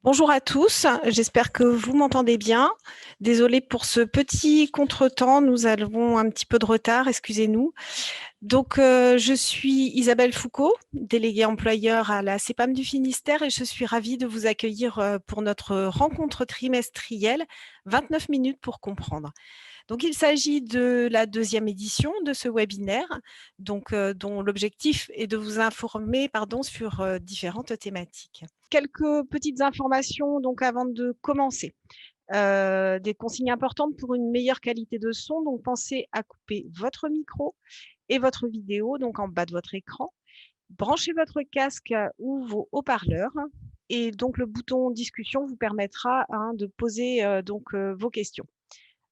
Bonjour à tous, j'espère que vous m'entendez bien. Désolée pour ce petit contretemps, nous avons un petit peu de retard, excusez-nous. Je suis Isabelle Foucault, déléguée employeur à la CEPAM du Finistère et je suis ravie de vous accueillir pour notre rencontre trimestrielle 29 minutes pour comprendre. Donc, il s'agit de la deuxième édition de ce webinaire, dont l'objectif est de vous informer sur différentes thématiques. Quelques petites informations donc avant de commencer. Des consignes importantes pour une meilleure qualité de son. Donc, pensez à couper votre micro et votre vidéo donc en bas de votre écran. Branchez votre casque ou vos haut-parleurs. Et donc, le bouton discussion vous permettra de poser vos questions.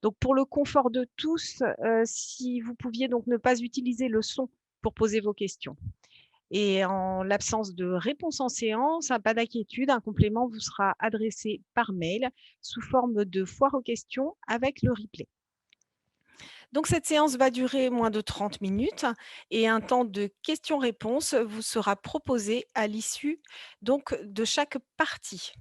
Donc, pour le confort de tous, si vous pouviez donc ne pas utiliser le son pour poser vos questions. Et en l'absence de réponse en séance, pas d'inquiétude, un complément vous sera adressé par mail sous forme de foire aux questions avec le replay. Donc, cette séance va durer moins de 30 minutes et un temps de questions-réponses vous sera proposé à l'issue de chaque partie.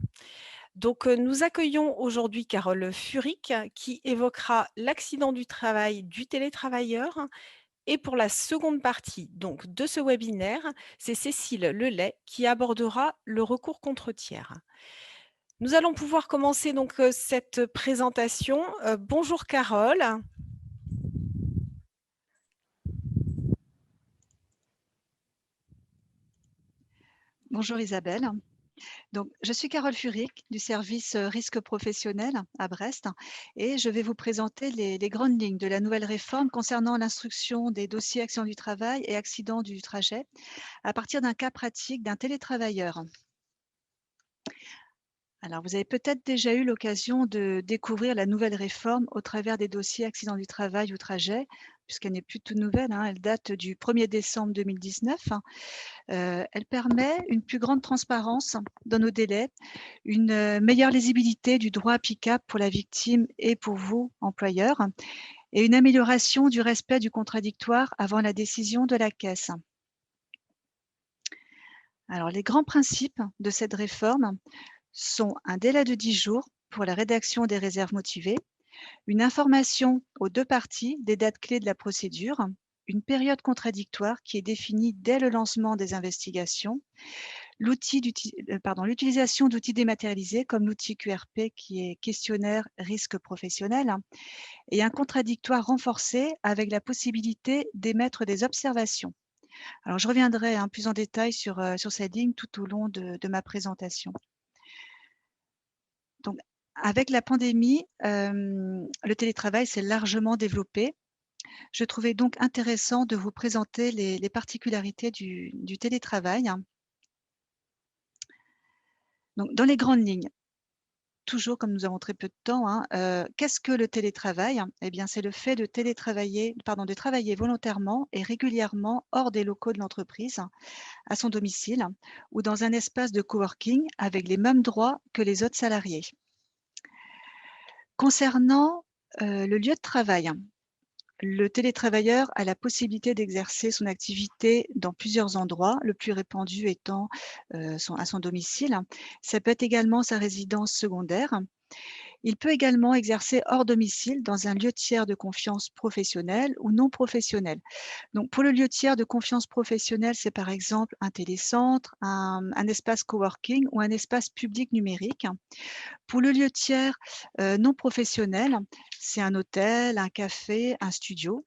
Nous accueillons aujourd'hui Carole Furic qui évoquera l'accident du travail du télétravailleur. Et pour la seconde partie de ce webinaire, c'est Cécile Lelay qui abordera le recours contre tiers. Nous allons pouvoir commencer cette présentation. Bonjour Carole. Bonjour Isabelle. Donc, je suis Carole Furic du service risque professionnel à Brest et je vais vous présenter les grandes lignes de la nouvelle réforme concernant l'instruction des dossiers accidents du travail et accidents du trajet à partir d'un cas pratique d'un télétravailleur. Alors, vous avez peut-être déjà eu l'occasion de découvrir la nouvelle réforme au travers des dossiers accidents du travail ou trajet, puisqu'elle n'est plus toute nouvelle, elle date du 1er décembre 2019. Elle permet une plus grande transparence dans nos délais, une meilleure lisibilité du droit applicable pour la victime et pour vous, employeur, et une amélioration du respect du contradictoire avant la décision de la caisse. Alors, les grands principes de cette réforme sont un délai de 10 jours pour la rédaction des réserves motivées, une information aux deux parties des dates clés de la procédure, une période contradictoire qui est définie dès le lancement des investigations, l'utilisation d'outils dématérialisés comme l'outil QRP qui est questionnaire risque professionnel et un contradictoire renforcé avec la possibilité d'émettre des observations. Alors, je reviendrai plus en détail sur cette ligne tout au long de ma présentation. Donc, avec la pandémie, le télétravail s'est largement développé. Je trouvais donc intéressant de vous présenter les particularités du télétravail. Donc, dans les grandes lignes, toujours comme nous avons très peu de temps, qu'est-ce que le télétravail? Eh bien, c'est le fait de de travailler volontairement et régulièrement hors des locaux de l'entreprise, à son domicile ou dans un espace de coworking avec les mêmes droits que les autres salariés. Concernant le lieu de travail, le télétravailleur a la possibilité d'exercer son activité dans plusieurs endroits, le plus répandu étant à son domicile. Ça peut être également sa résidence secondaire. Il peut également exercer hors domicile dans un lieu tiers de confiance professionnel ou non professionnel. Donc, pour le lieu tiers de confiance professionnelle, c'est par exemple un télécentre, un espace coworking ou un espace public numérique. Pour le lieu tiers non professionnel, c'est un hôtel, un café, un studio.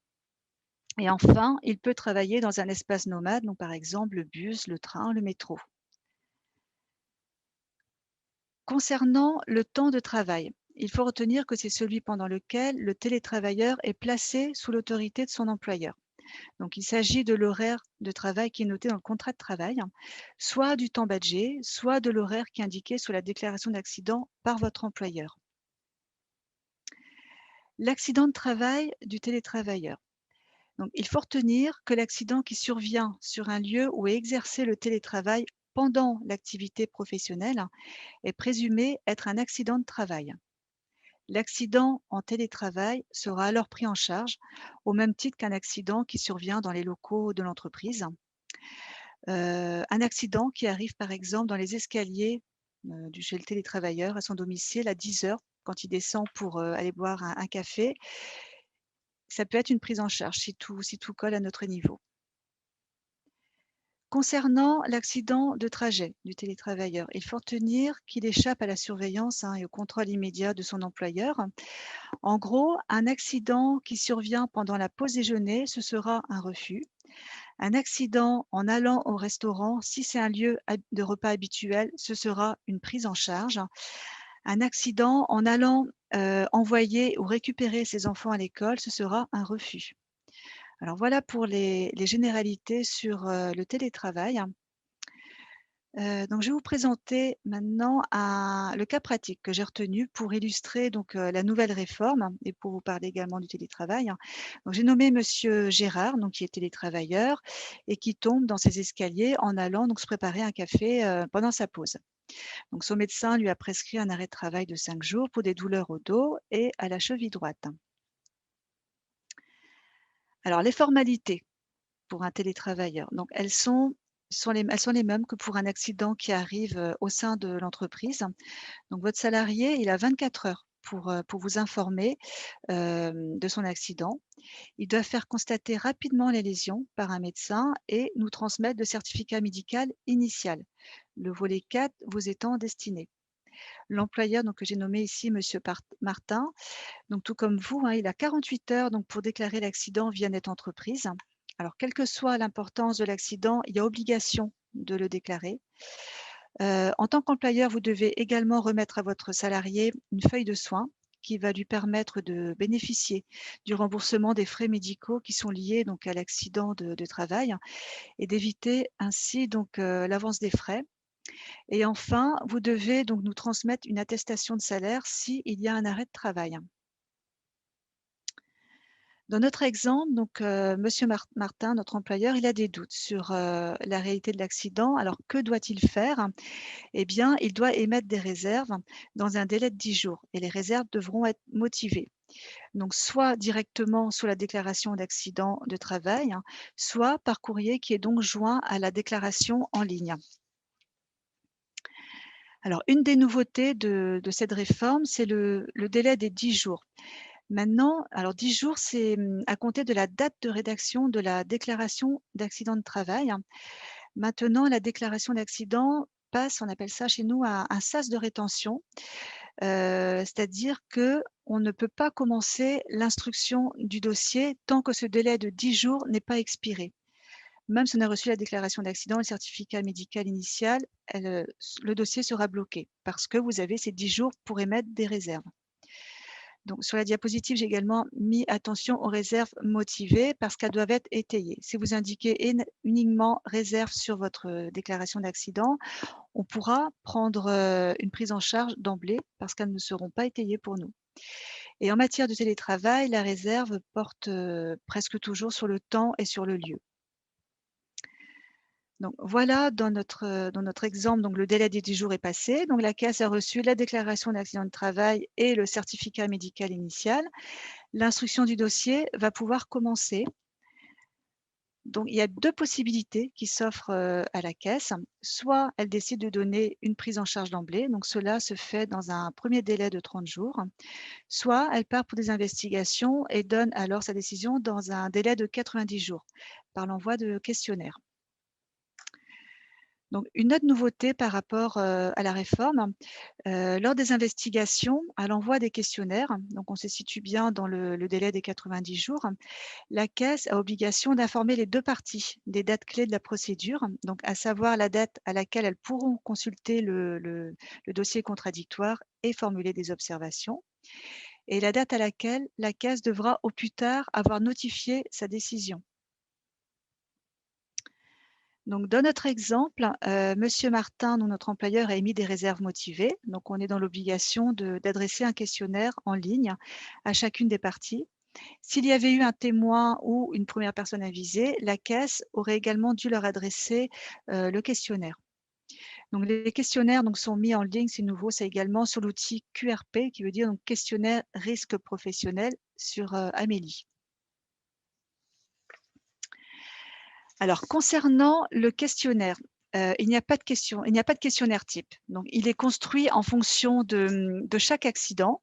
Et enfin, il peut travailler dans un espace nomade, donc par exemple le bus, le train, le métro. Concernant le temps de travail, il faut retenir que c'est celui pendant lequel le télétravailleur est placé sous l'autorité de son employeur. Donc, il s'agit de l'horaire de travail qui est noté dans le contrat de travail, soit du temps badgé, soit de l'horaire qui est indiqué sur la déclaration d'accident par votre employeur. L'accident de travail du télétravailleur. Donc, il faut retenir que l'accident qui survient sur un lieu où est exercé le télétravail pendant l'activité professionnelle est présumé être un accident de travail. L'accident en télétravail sera alors pris en charge au même titre qu'un accident qui survient dans les locaux de l'entreprise. Un accident qui arrive par exemple dans les escaliers chez le télétravailleur à son domicile à 10 heures quand il descend pour, aller boire un café. Ça peut être une prise en charge si tout colle à notre niveau. Concernant l'accident de trajet du télétravailleur, il faut retenir qu'il échappe à la surveillance, et au contrôle immédiat de son employeur. En gros, un accident qui survient pendant la pause déjeuner, ce sera un refus. Un accident en allant au restaurant, si c'est un lieu de repas habituel, ce sera une prise en charge. Un accident en allant, envoyer ou récupérer ses enfants à l'école, ce sera un refus. Alors voilà pour les généralités sur, le télétravail. Donc je vais vous présenter maintenant le cas pratique que j'ai retenu pour illustrer donc, la nouvelle réforme et pour vous parler également du télétravail. Donc j'ai nommé monsieur Gérard, donc qui est télétravailleur et qui tombe dans ses escaliers en allant donc se préparer un café, pendant sa pause. Donc son médecin lui a prescrit un arrêt de travail de 5 jours pour des douleurs au dos et à la cheville droite. Alors les formalités pour un télétravailleur, donc elles sont les mêmes que pour un accident qui arrive, au sein de l'entreprise. Donc votre salarié, il a 24 heures pour vous informer, de son accident. Il doit faire constater rapidement les lésions par un médecin et nous transmettre le certificat médical initial, le volet 4 vous étant destiné. L'employeur donc que j'ai nommé ici monsieur Martin, donc tout comme vous, il a 48 heures donc pour déclarer l'accident via Net Entreprise. Alors quelle que soit l'importance de l'accident, il y a obligation de le déclarer. En tant qu'employeur, vous devez également remettre à votre salarié une feuille de soins qui va lui permettre de bénéficier du remboursement des frais médicaux qui sont liés donc à l'accident de travail et d'éviter ainsi donc, l'avance des frais. Et enfin, vous devez donc nous transmettre une attestation de salaire s'il y a un arrêt de travail. Dans notre exemple, donc, monsieur Martin, notre employeur, il a des doutes sur, la réalité de l'accident. Alors que doit-il faire? Eh bien, il doit émettre des réserves dans un délai de 10 jours et les réserves devront être motivées. Donc soit directement sous la déclaration d'accident de travail, soit par courrier qui est donc joint à la déclaration en ligne. Alors une des nouveautés de cette réforme, c'est le délai des 10 jours. Maintenant, alors 10 jours, c'est, à compter de la date de rédaction de la déclaration d'accident de travail. Maintenant, la déclaration d'accident passe, on appelle ça chez nous un sas de rétention, c'est-à-dire qu'on ne peut pas commencer l'instruction du dossier tant que ce délai de 10 jours n'est pas expiré. Même si on a reçu la déclaration d'accident, le certificat médical initial, le dossier sera bloqué parce que vous avez ces 10 jours pour émettre des réserves. Donc sur la diapositive, j'ai également mis attention aux réserves motivées parce qu'elles doivent être étayées. Si vous indiquez uniquement réserve sur votre déclaration d'accident, on pourra prendre une prise en charge d'emblée parce qu'elles ne seront pas étayées pour nous. Et en matière de télétravail, la réserve porte presque toujours sur le temps et sur le lieu. Donc voilà, dans notre exemple, donc le délai des 10 jours est passé. Donc la caisse a reçu la déclaration d'accident de travail et le certificat médical initial. L'instruction du dossier va pouvoir commencer. Donc il y a 2 possibilités qui s'offrent, à la caisse. Soit elle décide de donner une prise en charge d'emblée, donc cela se fait dans un premier délai de 30 jours. Soit elle part pour des investigations et donne alors sa décision dans un délai de 90 jours, par l'envoi de questionnaires. Donc une autre nouveauté par rapport, à la réforme, lors des investigations, à l'envoi des questionnaires, donc on se situe bien dans le délai des 90 jours, la caisse a obligation d'informer les 2 parties des dates clés de la procédure, donc à savoir la date à laquelle elles pourront consulter le dossier contradictoire et formuler des observations et la date à laquelle la caisse devra au plus tard avoir notifié sa décision. Donc dans notre exemple, monsieur Martin, donc notre employeur, a émis des réserves motivées. Donc on est dans l'obligation d'adresser un questionnaire en ligne à chacune des parties. S'il y avait eu un témoin ou une première personne avisée, la caisse aurait également dû leur adresser, le questionnaire. Donc les questionnaires donc sont mis en ligne, c'est nouveau, c'est également sur l'outil QRP qui veut dire donc questionnaire risque professionnel sur, Amélie. Alors concernant le questionnaire, Il n'y a pas de il n'y a pas de questionnaire type. Donc il est construit en fonction de chaque accident.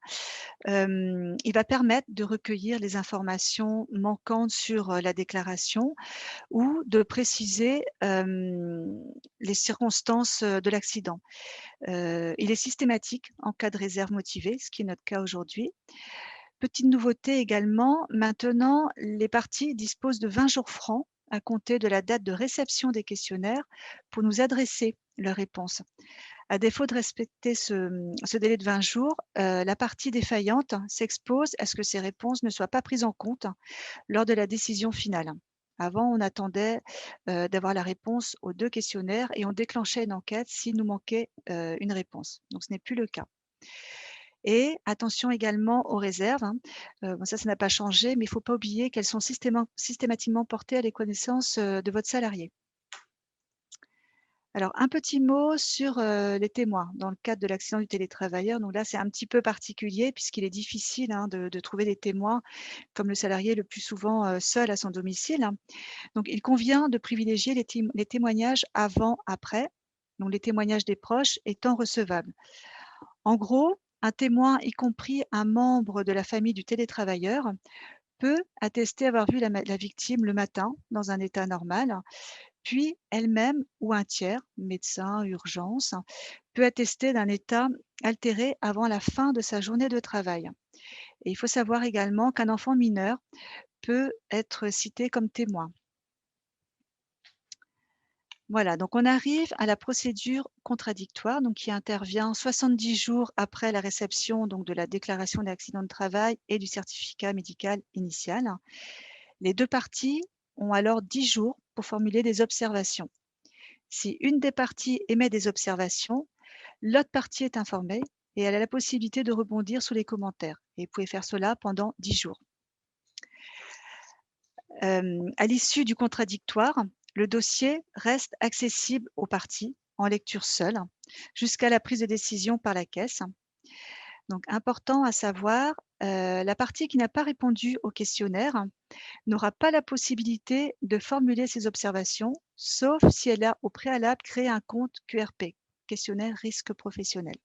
Il va permettre de recueillir les informations manquantes sur, la déclaration ou de préciser, les circonstances, de l'accident. Il est systématique en cas de réserve motivée, ce qui est notre cas aujourd'hui. Petite nouveauté également, maintenant, les parties disposent de 20 jours francs à compter de la date de réception des questionnaires pour nous adresser leurs réponses. À défaut de respecter ce délai de 20 jours, la partie défaillante s'expose à ce que ces réponses ne soient pas prises en compte lors de la décision finale. Avant, on attendait, d'avoir la réponse aux 2 questionnaires et on déclenchait une enquête s'il nous manquait, une réponse. Donc ce n'est plus le cas. Et attention également aux réserves, hein. Bon ça n'a pas changé, mais il ne faut pas oublier qu'elles sont systématiquement portées à les connaissances, de votre salarié. Alors un petit mot sur, les témoins dans le cadre de l'accident du télétravailleur. Donc là, c'est un petit peu particulier puisqu'il est difficile, hein, de trouver des témoins comme le salarié est le plus souvent, seul à son domicile, hein. Donc il convient de privilégier les témoignages avant-après, donc les témoignages des proches étant recevables. En gros, un témoin, y compris un membre de la famille du télétravailleur, peut attester avoir vu la victime le matin dans un état normal, puis elle-même ou un tiers, médecin, urgence, peut attester d'un état altéré avant la fin de sa journée de travail. Et il faut savoir également qu'un enfant mineur peut être cité comme témoin. Voilà, donc on arrive à la procédure contradictoire, donc qui intervient 70 jours après la réception donc de la déclaration d'accident de travail et du certificat médical initial. Les 2 parties ont alors 10 jours pour formuler des observations. Si une des parties émet des observations, l'autre partie est informée et elle a la possibilité de rebondir sur les commentaires. Et vous pouvez faire cela pendant 10 jours. À l'issue du contradictoire, le dossier reste accessible aux parties en lecture seule jusqu'à la prise de décision par la caisse. Donc important à savoir, la partie qui n'a pas répondu au questionnaire n'aura pas la possibilité de formuler ses observations, sauf si elle a au préalable créé un compte QRP, questionnaire risque professionnel.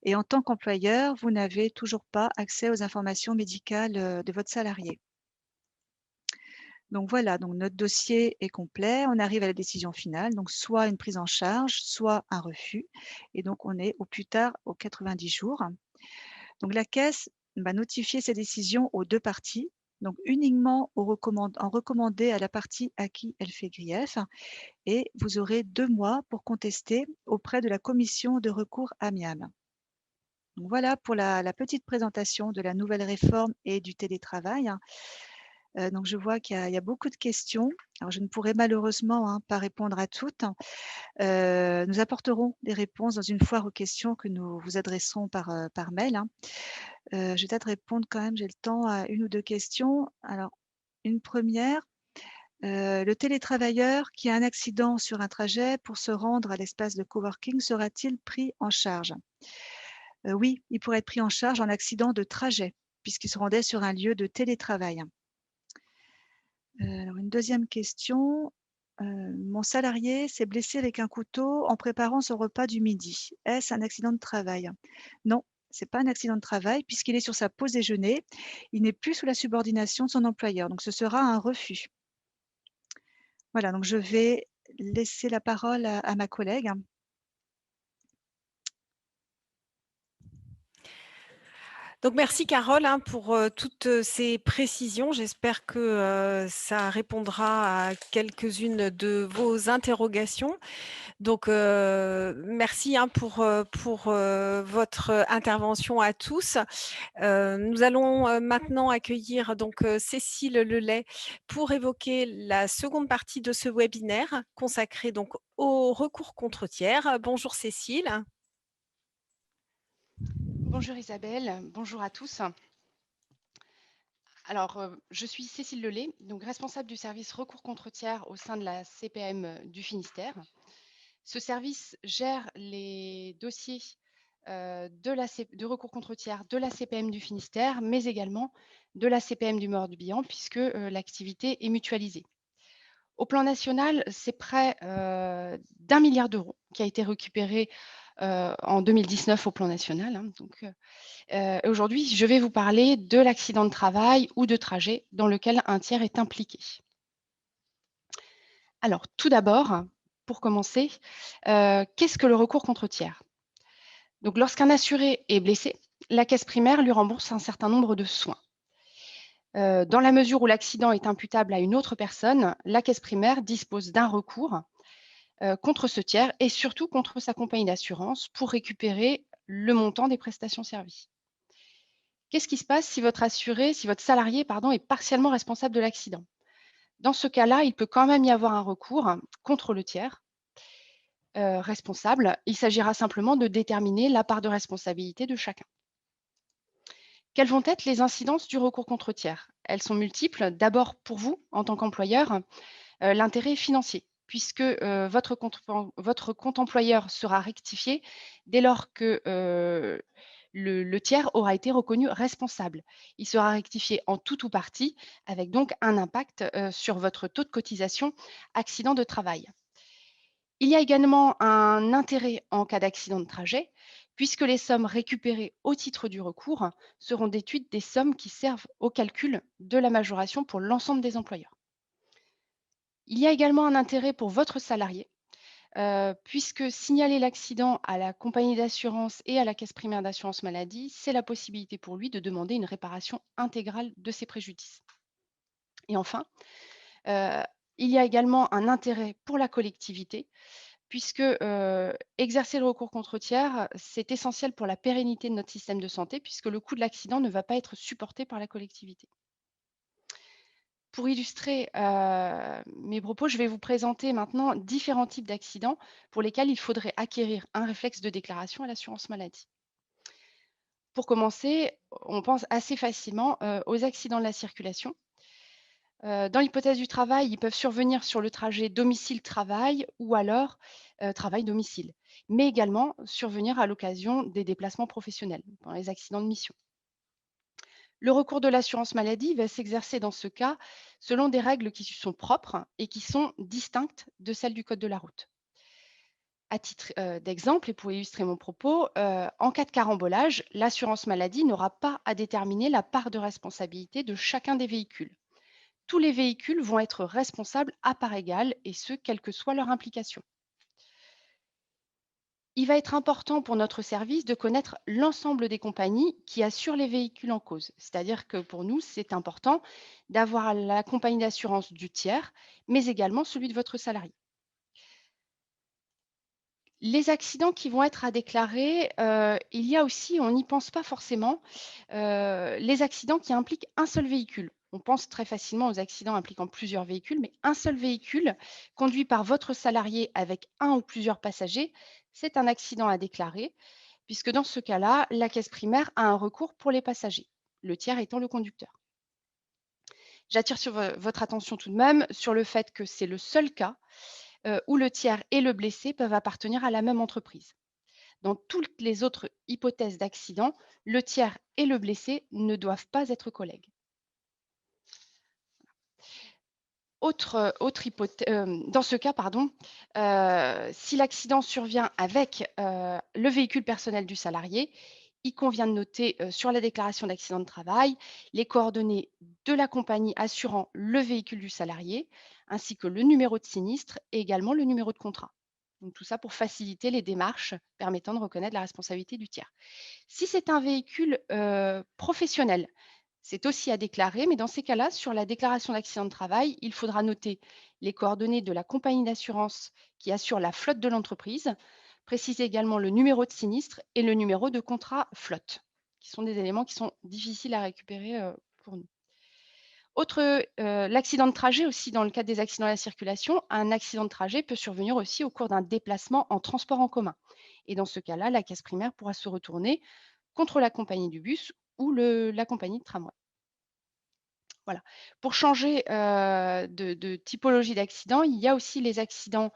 Et en tant qu'employeur, vous n'avez toujours pas accès aux informations médicales, de votre salarié. Donc voilà, donc notre dossier est complet, on arrive à la décision finale, donc soit une prise en charge, soit un refus et donc on est au plus tard aux 90 jours. Donc la caisse va notifier ses décisions aux 2 parties, donc uniquement en recommandé à la partie à qui elle fait grief et vous aurez 2 mois pour contester auprès de la commission de recours amiable. Donc voilà pour la petite présentation de la nouvelle réforme et du télétravail. Donc je vois qu'il y a beaucoup de questions. Alors je ne pourrai malheureusement, hein, pas répondre à toutes. Nous apporterons des réponses dans une foire aux questions que nous vous adresserons par mail, hein. Je vais peut-être répondre quand même, j'ai le temps, à 1 ou 2 questions. Alors une première, le télétravailleur qui a un accident sur un trajet pour se rendre à l'espace de coworking sera-t-il pris en charge? Oui, il pourrait être pris en charge en accident de trajet puisqu'il se rendait sur un lieu de télétravail. Alors une deuxième question, mon salarié s'est blessé avec un couteau en préparant son repas du midi. Est-ce un accident de travail? Non, c'est pas un accident de travail puisqu'il est sur sa pause déjeuner. Il n'est plus sous la subordination de son employeur, donc ce sera un refus. Voilà, donc je vais laisser la parole à ma collègue. Donc merci Carole, hein, pour, toutes, ces précisions. J'espère que, ça répondra à quelques-unes de vos interrogations. Donc, merci, hein, pour, votre intervention à tous. Nous allons, maintenant accueillir donc, Cécile Lelay pour évoquer la seconde partie de ce webinaire consacré donc au recours contre tiers. Bonjour Cécile. Bonjour Isabelle, bonjour à tous. Alors, je suis Cécile Lelay, donc responsable du service recours contre tiers au sein de la CPAM du Finistère. Ce service gère les dossiers de recours contre tiers de la CPM du Finistère, mais également de la CPM du Morbihan, puisque l'activité est mutualisée. Au plan national, c'est près d'1 milliard d'euros qui a été récupéré en 2019 au plan national, hein. Donc, aujourd'hui, je vais vous parler de l'accident de travail ou de trajet dans lequel un tiers est impliqué. Alors, tout d'abord, pour commencer, qu'est-ce que le recours contre tiers? Donc, lorsqu'un assuré est blessé, la caisse primaire lui rembourse un certain nombre de soins. Dans la mesure où l'accident est imputable à une autre personne, la caisse primaire dispose d'un recours contre ce tiers et surtout contre sa compagnie d'assurance pour récupérer le montant des prestations servies. Qu'est-ce qui se passe si votre salarié, pardon, est partiellement responsable de l'accident? Dans ce cas-là, il peut quand même y avoir un recours contre le tiers responsable. Il s'agira simplement de déterminer la part de responsabilité de chacun. Quelles vont être les incidences du recours contre tiers? Elles sont multiples. D'abord, pour vous, en tant qu'employeur, l'intérêt est financier, puisque votre compte employeur sera rectifié dès lors que le tiers aura été reconnu responsable. Il sera rectifié en tout ou partie, avec donc un impact sur votre taux de cotisation accident de travail. Il y a également un intérêt en cas d'accident de trajet, puisque les sommes récupérées au titre du recours seront déduites des sommes qui servent au calcul de la majoration pour l'ensemble des employeurs. Il y a également un intérêt pour votre salarié, puisque signaler l'accident à la compagnie d'assurance et à la caisse primaire d'assurance maladie, c'est la possibilité pour lui de demander une réparation intégrale de ses préjudices. Et enfin, euh, il y a également un intérêt pour la collectivité, puisque exercer le recours contre tiers, c'est essentiel pour la pérennité de notre système de santé, puisque le coût de l'accident ne va pas être supporté par la collectivité. Pour illustrer mes propos, je vais vous présenter maintenant différents types d'accidents pour lesquels il faudrait acquérir un réflexe de déclaration à l'assurance maladie. Pour commencer, on pense assez facilement aux accidents de la circulation. Dans l'hypothèse du travail, ils peuvent survenir sur le trajet domicile-travail ou alors travail-domicile, mais également survenir à l'occasion des déplacements professionnels, dans les accidents de mission. Le recours de l'assurance maladie va s'exercer dans ce cas selon des règles qui sont propres et qui sont distinctes de celles du Code de la route. À titre d'exemple, et pour illustrer mon propos, en cas de carambolage, l'assurance maladie n'aura pas à déterminer la part de responsabilité de chacun des véhicules. Tous les véhicules vont être responsables à part égale, et ce, quelle que soit leur implication. Il va être important pour notre service de connaître l'ensemble des compagnies qui assurent les véhicules en cause. C'est-à-dire que pour nous, c'est important d'avoir la compagnie d'assurance du tiers, mais également celui de votre salarié. Les accidents qui vont être à déclarer, il y a aussi, on n'y pense pas forcément, les accidents qui impliquent un seul véhicule. On pense très facilement aux accidents impliquant plusieurs véhicules, mais un seul véhicule conduit par votre salarié avec un ou plusieurs passagers, c'est un accident à déclarer, puisque dans ce cas-là, la caisse primaire a un recours pour les passagers, le tiers étant le conducteur. J'attire sur votre attention tout de même sur le fait que c'est le seul cas où le tiers et le blessé peuvent appartenir à la même entreprise. Dans toutes les autres hypothèses d'accident, le tiers et le blessé ne doivent pas être collègues. Dans ce cas, si l'accident survient avec le véhicule personnel du salarié, il convient de noter sur la déclaration d'accident de travail les coordonnées de la compagnie assurant le véhicule du salarié, ainsi que le numéro de sinistre et également le numéro de contrat. Donc, tout ça pour faciliter les démarches permettant de reconnaître la responsabilité du tiers. Si c'est un véhicule professionnel, c'est aussi à déclarer, mais dans ces cas-là, sur la déclaration d'accident de travail, il faudra noter les coordonnées de la compagnie d'assurance qui assure la flotte de l'entreprise, préciser également le numéro de sinistre et le numéro de contrat flotte, qui sont des éléments qui sont difficiles à récupérer pour nous. L'accident de trajet aussi, dans le cadre des accidents à la circulation, un accident de trajet peut survenir aussi au cours d'un déplacement en transport en commun. Et dans ce cas-là, la caisse primaire pourra se retourner contre la compagnie du bus ou la compagnie de tramway. Voilà. Pour changer de typologie d'accident, il y a aussi les accidents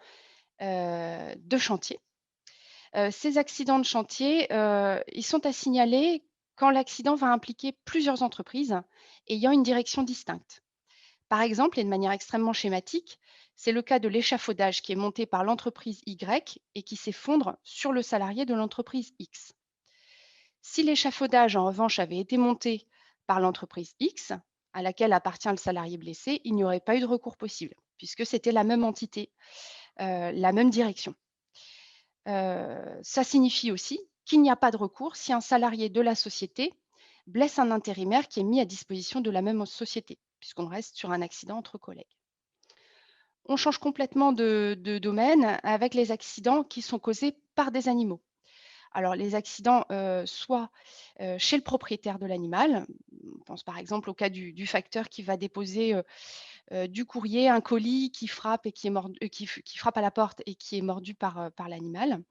de chantier. Ces accidents de chantier, ils sont à signaler quand l'accident va impliquer plusieurs entreprises ayant une direction distincte. Par exemple, et de manière extrêmement schématique, C'est le cas de l'échafaudage qui est monté par l'entreprise Y et qui s'effondre sur le salarié de l'entreprise X. Si l'échafaudage, en revanche, avait été monté par l'entreprise X, à laquelle appartient le salarié blessé, il n'y aurait pas eu de recours possible, puisque c'était la même entité, la même direction. Ça signifie aussi qu'il n'y a pas de recours si un salarié de la société blesse un intérimaire qui est mis à disposition de la même société, puisqu'on reste sur un accident entre collègues. On change complètement de domaine avec les accidents qui sont causés par des animaux. Alors, les accidents, soit chez le propriétaire de l'animal, on pense par exemple au cas du facteur qui va déposer du courrier, un colis qui frappe, et qui frappe à la porte et qui est mordu par l'animal.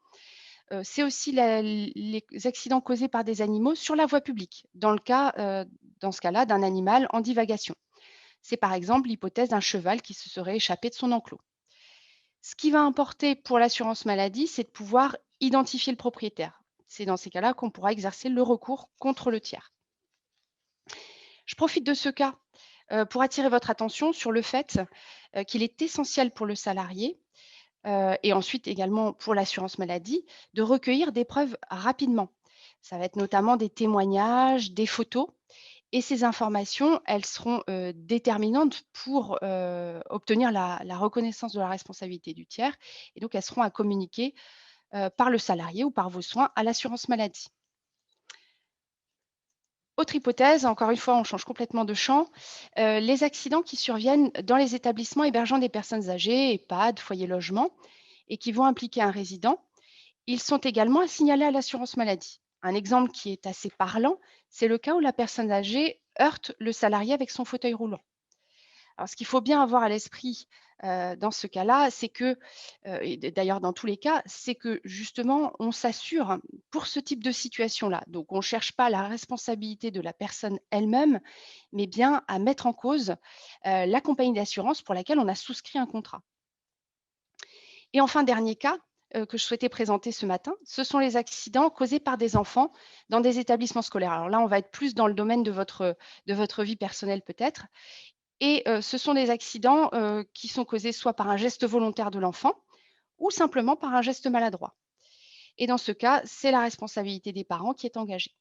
C'est aussi les accidents causés par des animaux sur la voie publique, dans ce cas-là, d'un animal en divagation. C'est par exemple l'hypothèse d'un cheval qui se serait échappé de son enclos. Ce qui va importer pour l'assurance maladie, c'est de pouvoir identifier le propriétaire. C'est dans ces cas-là qu'on pourra exercer le recours contre le tiers. Je profite de ce cas pour attirer votre attention sur le fait qu'il est essentiel pour le salarié et ensuite également pour l'assurance maladie de recueillir des preuves rapidement. Ça va être notamment des témoignages, des photos. Et ces informations, elles seront déterminantes pour obtenir la reconnaissance de la responsabilité du tiers. Et donc, elles seront à communiquer par le salarié ou par vos soins à l'assurance maladie. Autre hypothèse, encore une fois, on change complètement de champ, les accidents qui surviennent dans les établissements hébergeant des personnes âgées, EHPAD, foyer logement, et qui vont impliquer un résident, ils sont également à signaler à l'assurance maladie. Un exemple qui est assez parlant, c'est le cas où la personne âgée heurte le salarié avec son fauteuil roulant. Alors, ce qu'il faut bien avoir à l'esprit dans ce cas-là, c'est que, et d'ailleurs dans tous les cas, c'est que justement, on s'assure pour ce type de situation-là. Donc, on ne cherche pas la responsabilité de la personne elle-même, mais bien à mettre en cause la compagnie d'assurance pour laquelle on a souscrit un contrat. Et enfin, dernier cas que je souhaitais présenter ce matin, ce sont les accidents causés par des enfants dans des établissements scolaires. Alors là, on va être plus dans le domaine de votre vie personnelle peut-être. Et ce sont des accidents qui sont causés soit par un geste volontaire de l'enfant ou simplement par un geste maladroit. Et dans ce cas, c'est la responsabilité des parents qui est engagée.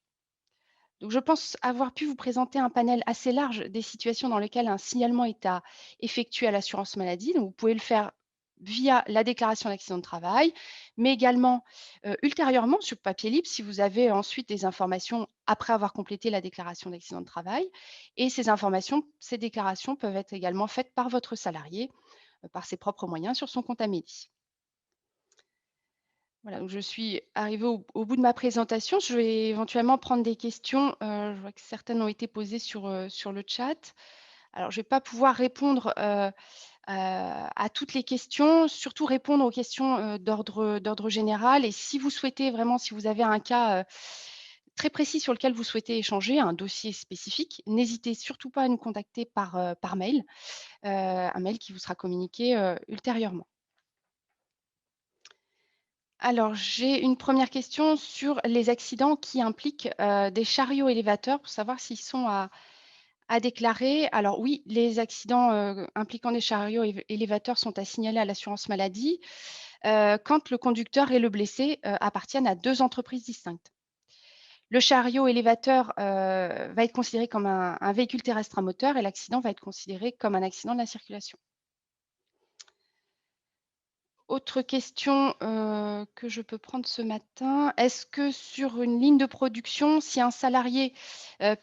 Donc, je pense avoir pu vous présenter un panel assez large des situations dans lesquelles un signalement est à effectuer à l'assurance maladie. Donc, vous pouvez le faire via la déclaration d'accident de travail, mais également ultérieurement sur papier libre si vous avez ensuite des informations après avoir complété la déclaration d'accident de travail. Et ces informations, ces déclarations peuvent être également faites par votre salarié, par ses propres moyens sur son compte Amélie. Voilà, donc je suis arrivée au bout de ma présentation. Je vais éventuellement prendre des questions. Je vois que certaines ont été posées sur le chat. Alors, je ne vais pas pouvoir répondre à toutes les questions, surtout répondre aux questions d'ordre général. Et si vous souhaitez vraiment, si vous avez un cas très précis sur lequel vous souhaitez échanger, un dossier spécifique, n'hésitez surtout pas à nous contacter par mail, un mail qui vous sera communiqué ultérieurement. Alors, j'ai une première question sur les accidents qui impliquent des chariots élévateurs pour savoir s'ils sont à déclarer. Alors oui, les accidents impliquant des chariots élévateurs sont à signaler à l'assurance maladie quand le conducteur et le blessé appartiennent à deux entreprises distinctes. Le chariot élévateur va être considéré comme un véhicule terrestre à moteur et l'accident va être considéré comme un accident de la circulation. Autre question que je peux prendre ce matin. Est-ce que sur une ligne de production, si un salarié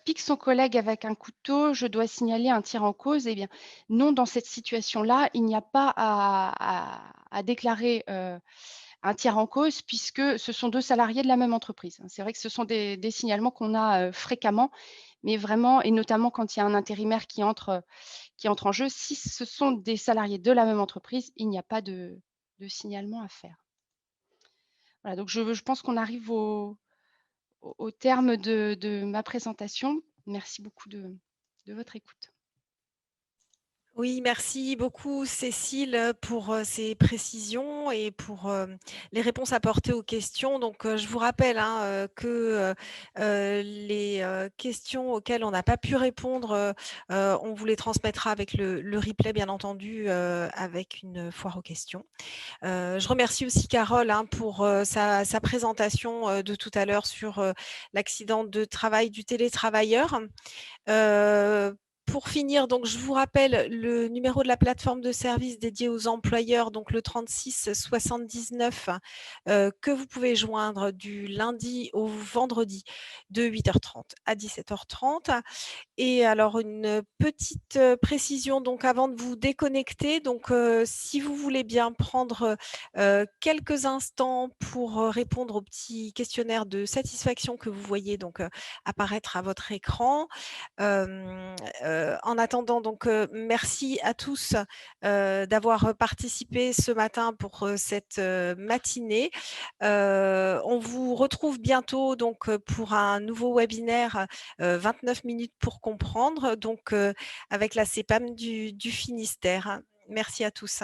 pique son collègue avec un couteau, je dois signaler un tir en cause? Eh bien, non, dans cette situation-là, il n'y a pas à déclarer un tir en cause puisque ce sont deux salariés de la même entreprise. C'est vrai que ce sont des signalements qu'on a fréquemment, mais vraiment, et notamment quand il y a un intérimaire qui entre en jeu, si ce sont des salariés de la même entreprise, il n'y a pas de signalement à faire. Voilà, donc je pense qu'on arrive au terme de ma présentation. Merci beaucoup de votre écoute. Oui, merci beaucoup Cécile pour ces précisions et pour les réponses apportées aux questions. Donc, je vous rappelle hein, que les questions auxquelles on n'a pas pu répondre, on vous les transmettra avec le replay, bien entendu, avec une foire aux questions. Je remercie aussi Carole hein, pour sa présentation de tout à l'heure sur l'accident de travail du télétravailleur. Pour finir, donc, je vous rappelle le numéro de la plateforme de service dédiée aux employeurs, donc le 36 79, que vous pouvez joindre du lundi au vendredi de 8h30 à 17h30. Et alors une petite précision donc avant de vous déconnecter, donc si vous voulez bien prendre quelques instants pour répondre au petit questionnaire de satisfaction que vous voyez donc apparaître à votre écran. En attendant, donc merci à tous d'avoir participé ce matin pour cette matinée. On vous retrouve bientôt donc pour un nouveau webinaire 29 minutes pour comprendre, donc avec la CEPAM du Finistère. Merci à tous.